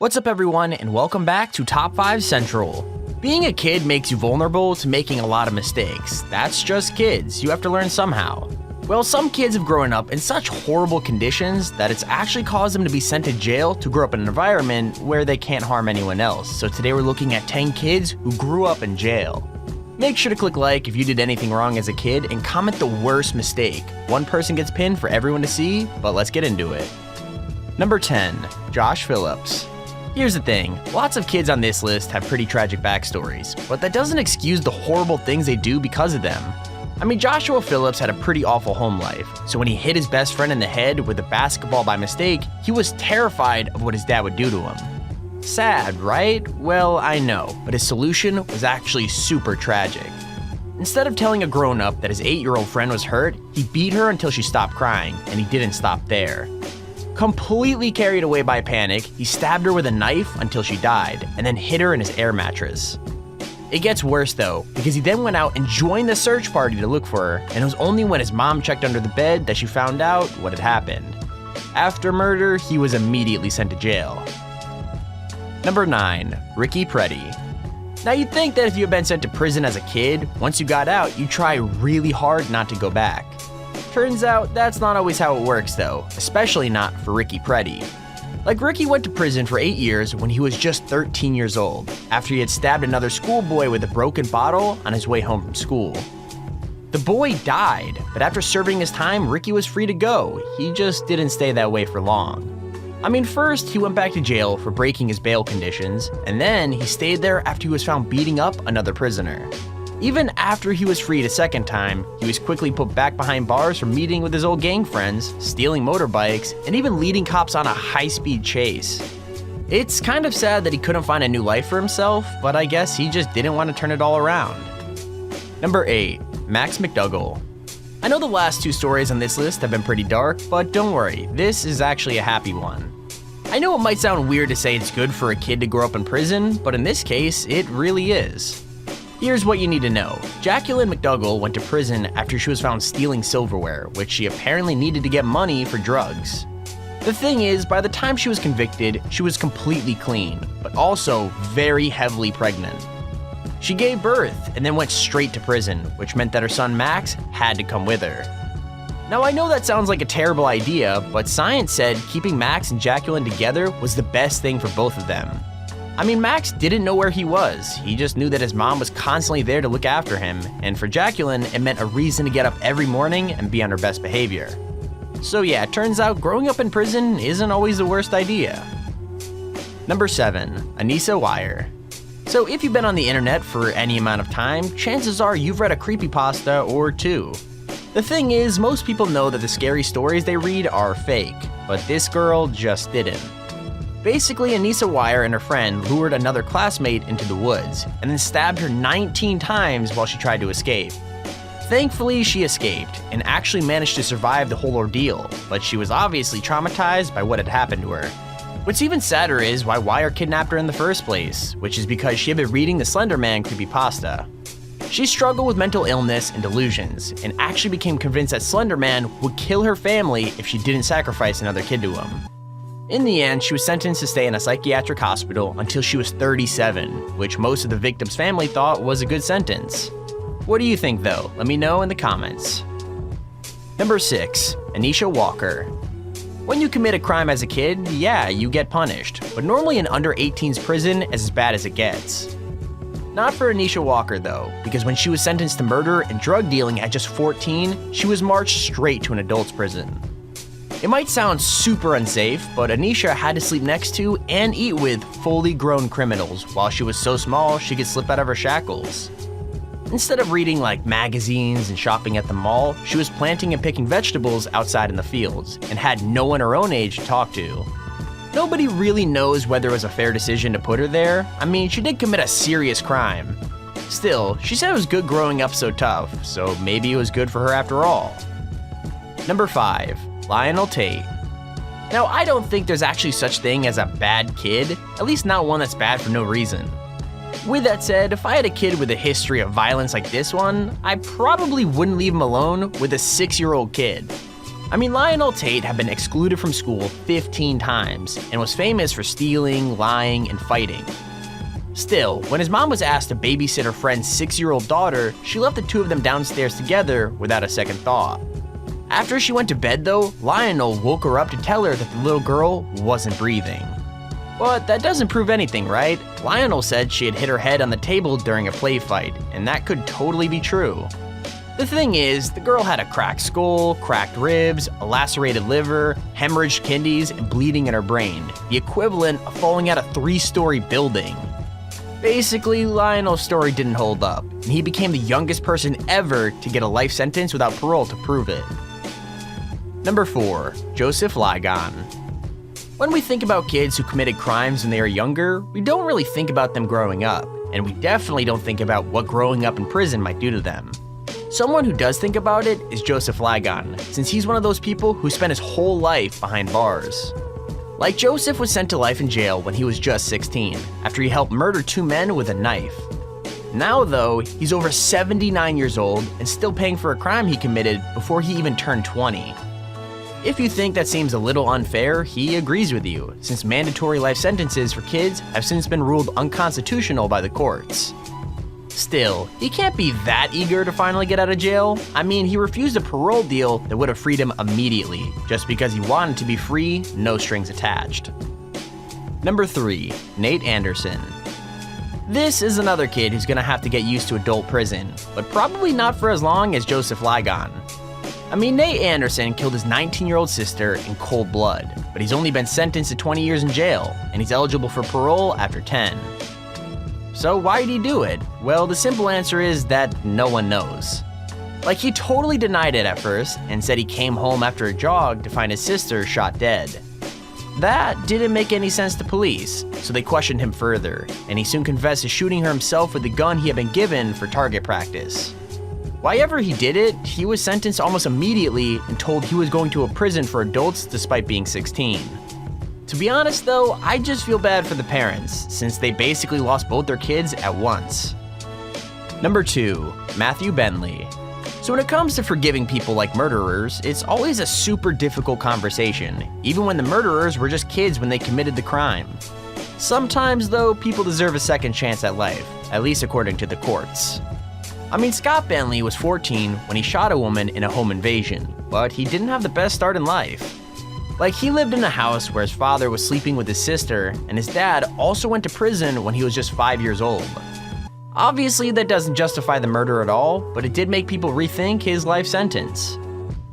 What's up everyone, and welcome back to Top 5 Central. Being a kid makes you vulnerable to making a lot of mistakes. That's just kids, you have to learn somehow. Well, some kids have grown up in such horrible conditions that it's actually caused them to be sent to jail to grow up in an environment where they can't harm anyone else. So today we're looking at 10 kids who grew up in jail. Make sure to click like if you did anything wrong as a kid and comment the worst mistake. One person gets pinned for everyone to see, but let's get into it. Number 10, Josh Phillips. Here's the thing, lots of kids on this list have pretty tragic backstories, but that doesn't excuse the horrible things they do because of them. I mean, Joshua Phillips had a pretty awful home life, so when he hit his best friend in the head with a basketball by mistake, he was terrified of what his dad would do to him. Sad, right? Well, I know, but his solution was actually super tragic. Instead of telling a grown-up that his 8-year-old friend was hurt, he beat her until she stopped crying, and he didn't stop there. Completely carried away by panic, he stabbed her with a knife until she died, and then hid her in his air mattress. It gets worse though, because he then went out and joined the search party to look for her, and it was only when his mom checked under the bed that she found out what had happened. After murder, he was immediately sent to jail. Number 9, Ricky Preddy. Now you'd think that if you had been sent to prison as a kid, once you got out, you'd try really hard not to go back. Turns out that's not always how it works though, especially not for Ricky Preddy. Like, Ricky went to prison for 8 years when he was just 13 years old, after he had stabbed another schoolboy with a broken bottle on his way home from school. The boy died, but after serving his time, Ricky was free to go. He just didn't stay that way for long. I mean, first he went back to jail for breaking his bail conditions, and then he stayed there after he was found beating up another prisoner. Even after he was freed a second time, he was quickly put back behind bars for meeting with his old gang friends, stealing motorbikes, and even leading cops on a high-speed chase. It's kind of sad that he couldn't find a new life for himself, but I guess he just didn't want to turn it all around. Number 8, Max McDougall. I know the last two stories on this list have been pretty dark, but don't worry, this is actually a happy one. I know it might sound weird to say it's good for a kid to grow up in prison, but in this case, it really is. Here's what you need to know. Jacqueline McDougall went to prison after she was found stealing silverware, which she apparently needed to get money for drugs. The thing is, by the time she was convicted, she was completely clean, but also very heavily pregnant. She gave birth and then went straight to prison, which meant that her son Max had to come with her. Now I know that sounds like a terrible idea, but science said keeping Max and Jacqueline together was the best thing for both of them. I mean, Max didn't know where he was, he just knew that his mom was constantly there to look after him, and for Jacqueline, it meant a reason to get up every morning and be on her best behavior. So yeah, it turns out growing up in prison isn't always the worst idea. Number 7, Anissa Weier. So if you've been on the internet for any amount of time, chances are you've read a creepypasta or two. The thing is, most people know that the scary stories they read are fake, but this girl just didn't. Basically, Anissa Weier and her friend lured another classmate into the woods, and then stabbed her 19 times while she tried to escape. Thankfully, she escaped, and actually managed to survive the whole ordeal, but she was obviously traumatized by what had happened to her. What's even sadder is why Weier kidnapped her in the first place, which is because she had been reading the Slender Man creepypasta. She struggled with mental illness and delusions, and actually became convinced that Slender Man would kill her family if she didn't sacrifice another kid to him. In the end, she was sentenced to stay in a psychiatric hospital until she was 37, which most of the victim's family thought was a good sentence. What do you think though? Let me know in the comments. Number 6, Anisha Walker. When you commit a crime as a kid, yeah, you get punished, but normally an under 18's prison is as bad as it gets. Not for Anisha Walker though, because when she was sentenced to murder and drug dealing at just 14, she was marched straight to an adult's prison. It might sound super unsafe, but Anisha had to sleep next to and eat with fully grown criminals while she was so small she could slip out of her shackles. Instead of reading like magazines and shopping at the mall, she was planting and picking vegetables outside in the fields and had no one her own age to talk to. Nobody really knows whether it was a fair decision to put her there. I mean, she did commit a serious crime. Still, she said it was good growing up so tough, so maybe it was good for her after all. Number 5, Lionel Tate. Now, I don't think there's actually such thing as a bad kid, at least not one that's bad for no reason. With that said, if I had a kid with a history of violence like this one, I probably wouldn't leave him alone with a 6-year-old kid. I mean, Lionel Tate had been excluded from school 15 times and was famous for stealing, lying, and fighting. Still, when his mom was asked to babysit her friend's 6-year-old daughter, she left the two of them downstairs together without a second thought. After she went to bed though, Lionel woke her up to tell her that the little girl wasn't breathing. But that doesn't prove anything, right? Lionel said she had hit her head on the table during a play fight, and that could totally be true. The thing is, the girl had a cracked skull, cracked ribs, a lacerated liver, hemorrhaged kidneys, and bleeding in her brain, the equivalent of falling out a 3-story building. Basically, Lionel's story didn't hold up, and he became the youngest person ever to get a life sentence without parole to prove it. Number 4. Joseph Ligon. When we think about kids who committed crimes when they were younger, we don't really think about them growing up, and we definitely don't think about what growing up in prison might do to them. Someone who does think about it is Joseph Ligon, since he's one of those people who spent his whole life behind bars. Like, Joseph was sent to life in jail when he was just 16, after he helped murder 2 men with a knife. Now though, he's over 79 years old and still paying for a crime he committed before he even turned 20. If you think that seems a little unfair, he agrees with you, since mandatory life sentences for kids have since been ruled unconstitutional by the courts. Still, he can't be that eager to finally get out of jail. I mean, he refused a parole deal that would have freed him immediately, just because he wanted to be free, no strings attached. Number 3. Nate Anderson. This is another kid who's gonna have to get used to adult prison, but probably not for as long as Joseph Ligon. I mean, Nate Anderson killed his 19-year-old sister in cold blood, but he's only been sentenced to 20 years in jail, and he's eligible for parole after 10. So why did he do it? Well, the simple answer is that no one knows. Like, he totally denied it at first and said he came home after a jog to find his sister shot dead. That didn't make any sense to police, so they questioned him further, and he soon confessed to shooting her himself with the gun he had been given for target practice. Why ever he did it, he was sentenced almost immediately and told he was going to a prison for adults despite being 16. To be honest though, I just feel bad for the parents, since they basically lost both their kids at once. Number 2. Matthew Bentley. So when it comes to forgiving people like murderers, it's always a super difficult conversation, even when the murderers were just kids when they committed the crime. Sometimes though, people deserve a second chance at life, at least according to the courts. I mean, Scott Bentley was 14 when he shot a woman in a home invasion, but he didn't have the best start in life. Like, he lived in a house where his father was sleeping with his sister, and his dad also went to prison when he was just 5 years old. Obviously, that doesn't justify the murder at all, but it did make people rethink his life sentence.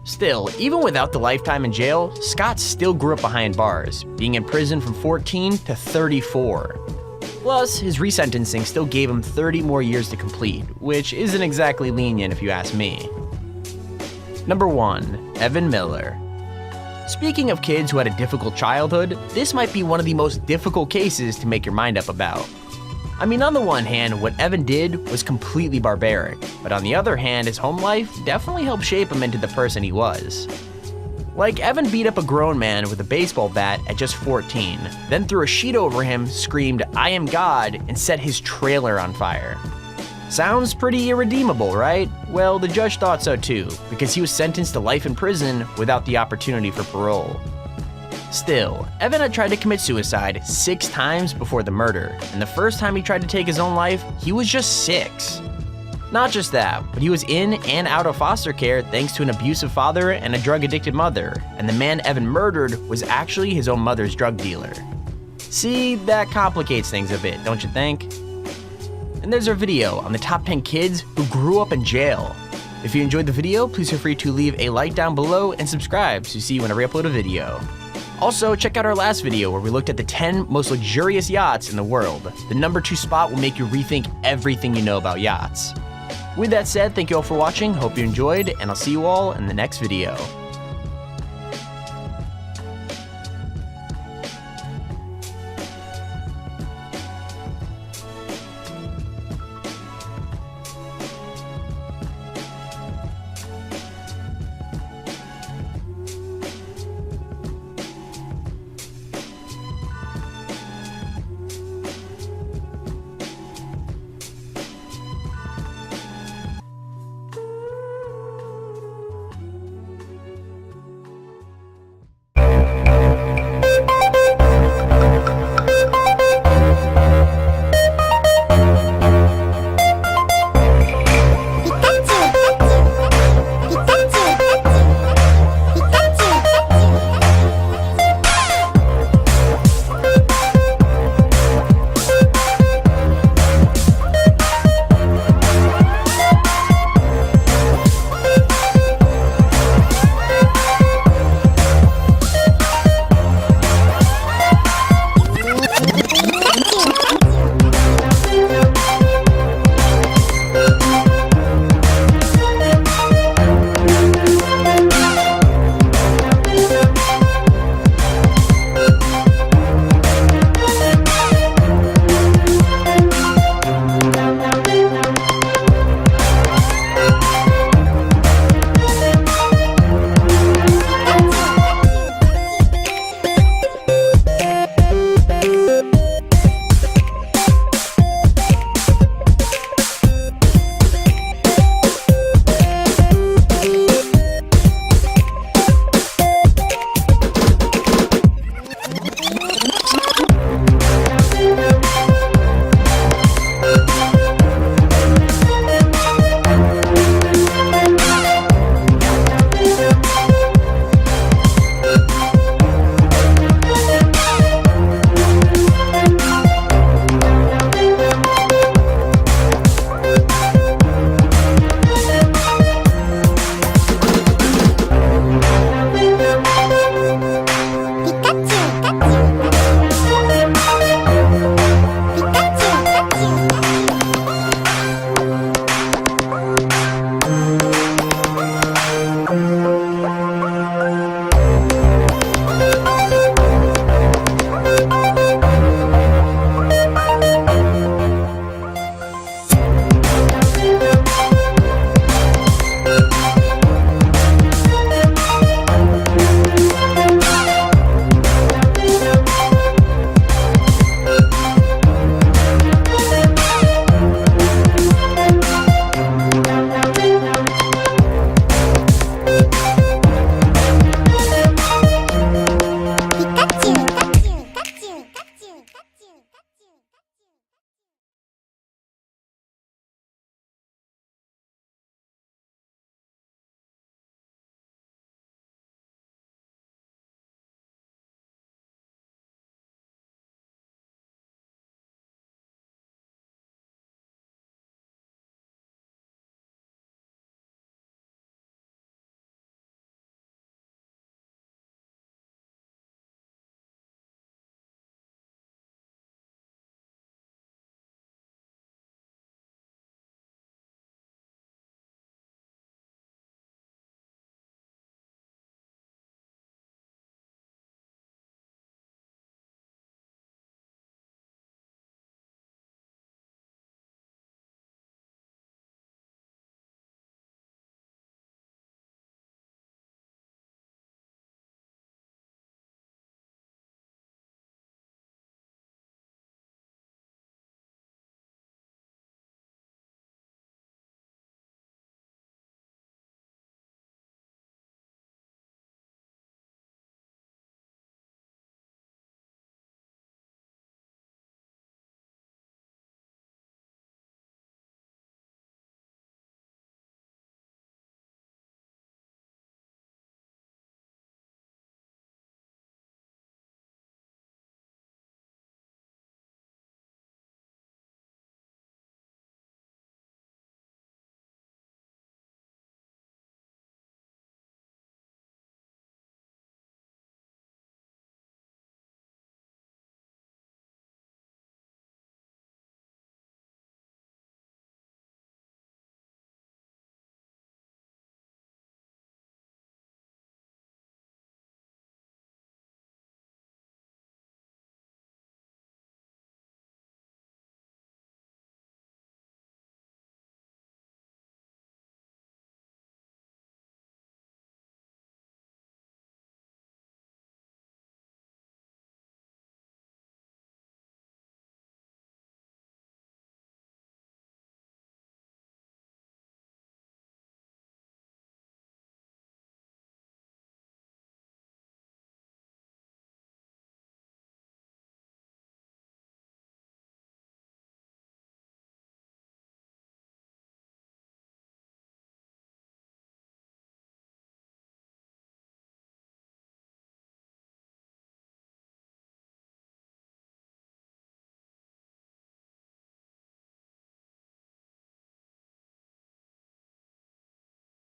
Still, even without the lifetime in jail, Scott still grew up behind bars, being in prison from 14 to 34. Plus, his resentencing still gave him 30 more years to complete, which isn't exactly lenient if you ask me. Number 1. Evan Miller. Speaking of kids who had a difficult childhood, this might be one of the most difficult cases to make your mind up about. I mean, on the one hand, what Evan did was completely barbaric, but on the other hand, his home life definitely helped shape him into the person he was. Like, Evan beat up a grown man with a baseball bat at just 14, then threw a sheet over him, screamed, "I am God," and set his trailer on fire. Sounds pretty irredeemable, right? Well, the judge thought so too, because he was sentenced to life in prison without the opportunity for parole. Still, Evan had tried to commit suicide 6 times before the murder, and the first time he tried to take his own life, he was just 6. Not just that, but he was in and out of foster care thanks to an abusive father and a drug-addicted mother, and the man Evan murdered was actually his own mother's drug dealer. See, that complicates things a bit, don't you think? And there's our video on the top 10 kids who grew up in jail. If you enjoyed the video, please feel free to leave a like down below and subscribe to see whenever I upload a video. Also, check out our last video where we looked at the 10 most luxurious yachts in the world. The number 2 spot will make you rethink everything you know about yachts. With that said, thank you all for watching, hope you enjoyed, and I'll see you all in the next video.